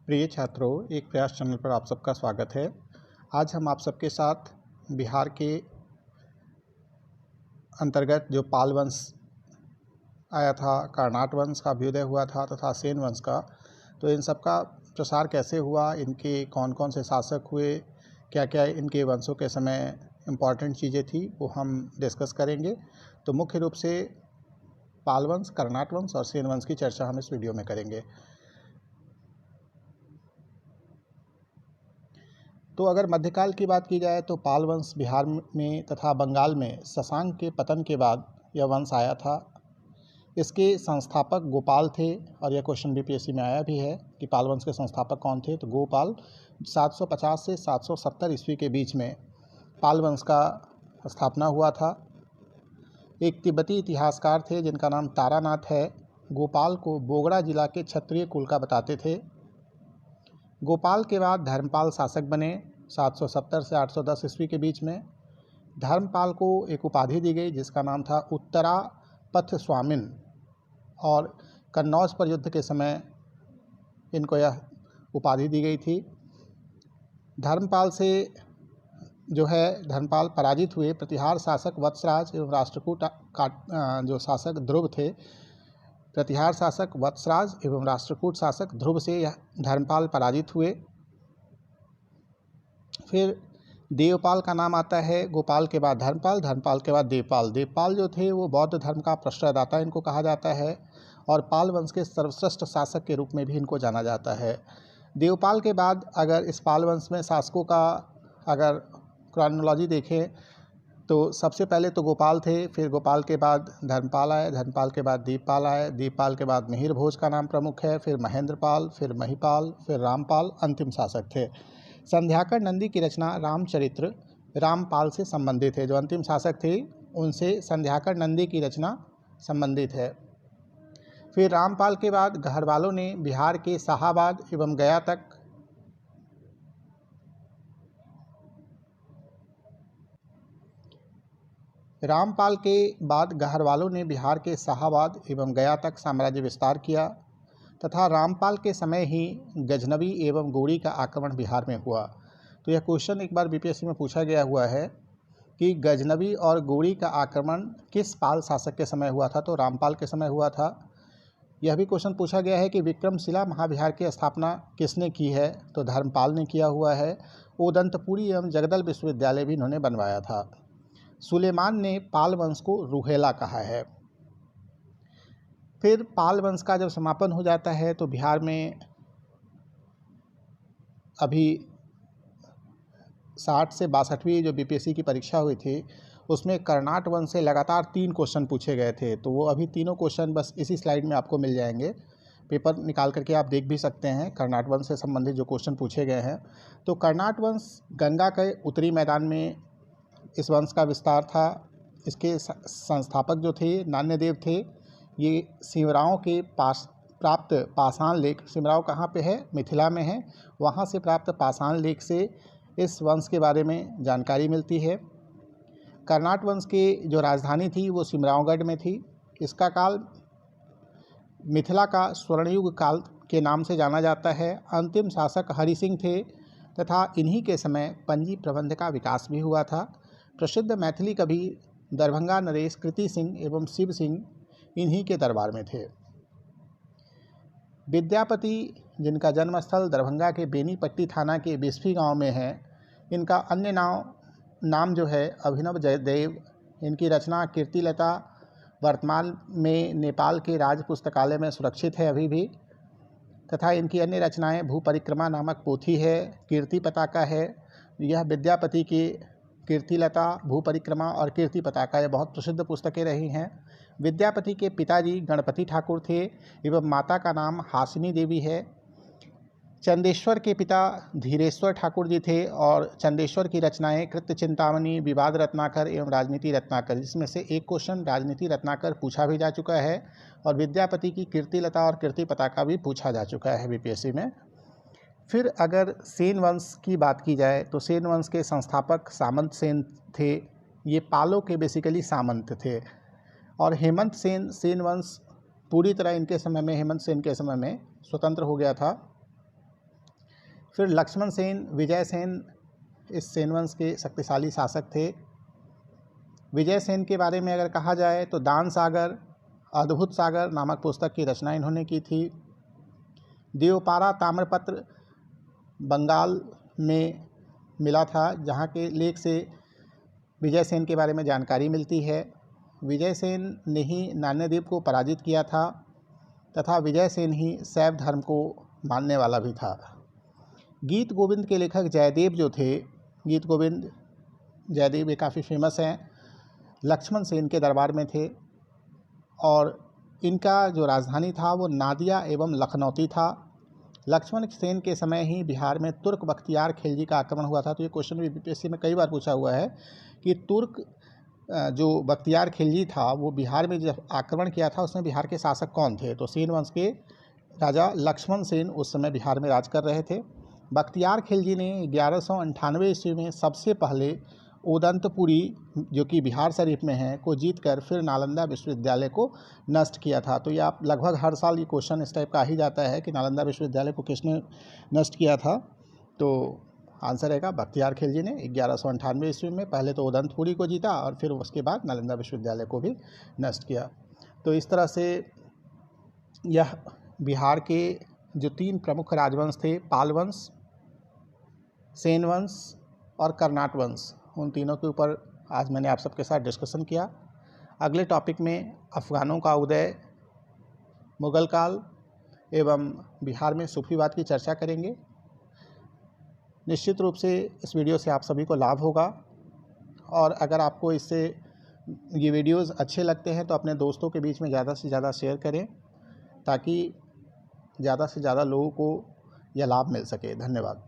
प्रिय छात्रों, एक प्रयास चैनल पर आप सबका स्वागत है। आज हम आप सबके साथ बिहार के अंतर्गत जो पाल वंश आया था, कर्नाट वंश का अभ्युदय हुआ था तथा सेन वंश का, तो इन सब का प्रसार कैसे हुआ, इनके कौन कौन से शासक हुए, क्या क्या इनके वंशों के समय इम्पॉर्टेंट चीज़ें थी, वो हम डिस्कस करेंगे। तो मुख्य रूप से पाल वंश, कर्नाट वंश और सेन वंश की चर्चा हम इस वीडियो में करेंगे। तो अगर मध्यकाल की बात की जाए तो पाल वंश बिहार में तथा बंगाल में शशांक के पतन के बाद यह वंश आया था। इसके संस्थापक गोपाल थे और यह क्वेश्चन बीपीएससी में आया भी है कि पाल वंश के संस्थापक कौन थे। तो गोपाल 750 से 770 ईस्वी के बीच में पाल वंश का स्थापना हुआ था। एक तिब्बती इतिहासकार थे जिनका नाम तारानाथ है। गोपाल को बोगड़ा जिला के क्षत्रिय कुल का बताते थे। गोपाल के बाद धर्मपाल शासक बने 770 से 810 ईस्वी के बीच में। धर्मपाल को एक उपाधि दी गई जिसका नाम था उत्तरा पथ स्वामिन, और कन्नौज पर युद्ध के समय इनको यह उपाधि दी गई थी। धर्मपाल से धर्मपाल पराजित हुए। प्रतिहार शासक वत्सराज एवं राष्ट्रकूट जो शासक ध्रुव थे, प्रतिहार शासक वत्सराज एवं राष्ट्रकूट शासक ध्रुव से यह धर्मपाल पराजित हुए। फिर देवपाल का नाम आता है। गोपाल के बाद धर्मपाल, धर्मपाल के बाद देवपाल। देवपाल जो थे वो बौद्ध धर्म का प्रश्रयदाता इनको कहा जाता है और पाल वंश के सर्वश्रेष्ठ शासक के रूप में भी इनको जाना जाता है। देवपाल के बाद अगर इस पाल वंश में शासकों का अगर क्रोनोलॉजी देखें तो सबसे पहले तो गोपाल थे, फिर गोपाल के बाद धर्मपाल आए, धर्मपाल के बाद दीपपाल आए, दीपपाल के बाद मिहिर भोज का नाम प्रमुख है, फिर महेंद्रपाल, फिर महिपाल, फिर रामपाल अंतिम शासक थे। संध्याकर नंदी की रचना रामचरित्र रामपाल से संबंधित है। जो अंतिम शासक थे उनसे संध्याकर नंदी की रचना संबंधित है। फिर रामपाल के बाद गहरवालों ने बिहार के शाहाबाद एवं गया तक रामपाल के बाद गहरवालों ने बिहार के शाहाबाद एवं गया तक साम्राज्य विस्तार किया तथा रामपाल के समय ही गजनवी एवं गोरी का आक्रमण बिहार में हुआ। तो यह क्वेश्चन एक बार बीपीएससी में पूछा गया हुआ है कि गजनवी और गोरी का आक्रमण किस पाल शासक के समय हुआ था, तो रामपाल के समय हुआ था। यह भी क्वेश्चन पूछा गया है कि विक्रमशिला महाविहार की स्थापना किसने की है, तो धर्मपाल ने किया हुआ है। ओदंतपुरी एवं जगदल विश्वविद्यालय भी इन्होंने बनवाया था। सुलेमान ने पाल वंश को रूहेला कहा है। फिर पाल वंश का जब समापन हो जाता है तो बिहार में अभी 60 से 62वीं जो बीपीएससी की परीक्षा हुई थी उसमें कर्नाट वंश से लगातार 3 क्वेश्चन पूछे गए थे। तो वो अभी तीनों क्वेश्चन बस इसी स्लाइड में आपको मिल जाएंगे, पेपर निकाल करके आप देख भी सकते हैं। कर्नाट वंश से संबंधित जो क्वेश्चन पूछे गए हैं, तो कर्नाट वंश गंगा के उत्तरी मैदान में इस वंश का विस्तार था। इसके संस्थापक जो थे नान्यदेव थे। ये सिमराव के पास प्राप्त पाषाण लेख, सिमराव कहाँ पे है, मिथिला में है, वहाँ से प्राप्त पाषाण लेख से इस वंश के बारे में जानकारी मिलती है। कर्नाट वंश की जो राजधानी थी वो सिमरावगढ़ में थी। इसका काल मिथिला का स्वर्णयुग काल के नाम से जाना जाता है। अंतिम शासक हरि सिंह थे तथा इन्हीं के समय पंजी प्रबंध का विकास भी हुआ था। प्रसिद्ध मैथिली कवि दरभंगा नरेश कृति सिंह एवं शिव सिंह इन्हीं के दरबार में थे। विद्यापति जिनका जन्मस्थल दरभंगा के बेनीपट्टी थाना के बिस्फी गांव में है, इनका अन्य नाम जो है अभिनव जयदेव। इनकी रचना कीर्तिलता वर्तमान में नेपाल के राज पुस्तकालय में सुरक्षित है अभी भी, तथा इनकी अन्य रचनाएं भूपरिक्रमा नामक पोथी है, कीर्ति पताका है। यह विद्यापति की कीर्तिलता, भूपरिक्रमा और कीर्ति पताका ये बहुत प्रसिद्ध पुस्तकें रही हैं। विद्यापति के पिताजी गणपति ठाकुर थे एवं माता का नाम हासिनी देवी है। चंदेश्वर के पिता धीरेश्वर ठाकुर जी थे और चंदेश्वर की रचनाएं कृत्य चिंतामणि, विवाद रत्नाकर एवं राजनीति रत्नाकर, जिसमें से एक क्वेश्चन राजनीति रत्नाकर पूछा भी जा चुका है और विद्यापति की कीर्तिलता और कीर्ति पताका भी पूछा जा चुका है बीपीएससी में। फिर अगर सेन वंश की बात की जाए तो सेन वंश के संस्थापक सामंत सेन थे। ये पालों के बेसिकली सामंत थे। और हेमंत सेन, सेन वंश पूरी तरह इनके समय में, हेमंत सेन के समय में स्वतंत्र हो गया था। फिर लक्ष्मण सेन, विजय सेन इस सेन वंश के शक्तिशाली शासक थे। विजय सेन के बारे में अगर कहा जाए तो दान सागर, अद्भुत सागर नामक पुस्तक की रचना इन्होंने की थी। देवपारा ताम्रपत्र बंगाल में मिला था, जहाँ के लेख से विजय सेन के बारे में जानकारी मिलती है। विजय सेन ने ही नान्यदेव को पराजित किया था तथा विजय सेन ही शैव धर्म को मानने वाला भी था। गीत गोविंद के लेखक जयदेव जो थे, गीत गोविंद जयदेव ये काफ़ी फेमस हैं, लक्ष्मण सेन के दरबार में थे और इनका जो राजधानी था वो नादिया एवं लखनौती था। लक्ष्मण सेन के समय ही बिहार में तुर्क बख्तियार खिलजी का आक्रमण हुआ था। तो ये क्वेश्चन भी बीपीएससी में कई बार पूछा हुआ है कि तुर्क जो बख्तियार खिलजी था वो बिहार में जब आक्रमण किया था उसमें बिहार के शासक कौन थे। तो सेन वंश के राजा लक्ष्मण सेन उस समय बिहार में राज कर रहे थे। बख्तियार खिलजी ने 1198 ईस्वी में सबसे पहले उदंतपुरी जो कि बिहार शरीफ में है को जीतकर फिर नालंदा विश्वविद्यालय को नष्ट किया था। तो ये आप लगभग हर साल ये क्वेश्चन इस टाइप का आ ही जाता है कि नालंदा विश्वविद्यालय को किसने नष्ट किया था। तो आंसर रहेगा बख्तियार खिलजी ने 1198 ईस्वी में पहले तो उदंतपुरी को जीता और फिर उसके बाद नालंदा विश्वविद्यालय को भी नष्ट किया। तो इस तरह से यह बिहार के जो 3 प्रमुख राजवंश थे, पाल वंश, सेन वंश और कर्नाट वंश, उन तीनों के ऊपर आज मैंने आप सबके साथ डिस्कशन किया। अगले टॉपिक में अफ़गानों का उदय, मुग़ल काल एवं बिहार में सूफीवाद की चर्चा करेंगे। निश्चित रूप से इस वीडियो से आप सभी को लाभ होगा और अगर आपको इससे ये वीडियोस अच्छे लगते हैं तो अपने दोस्तों के बीच में ज़्यादा से ज़्यादा शेयर करें ताकि ज़्यादा से ज़्यादा लोगों को यह लाभ मिल सके। धन्यवाद।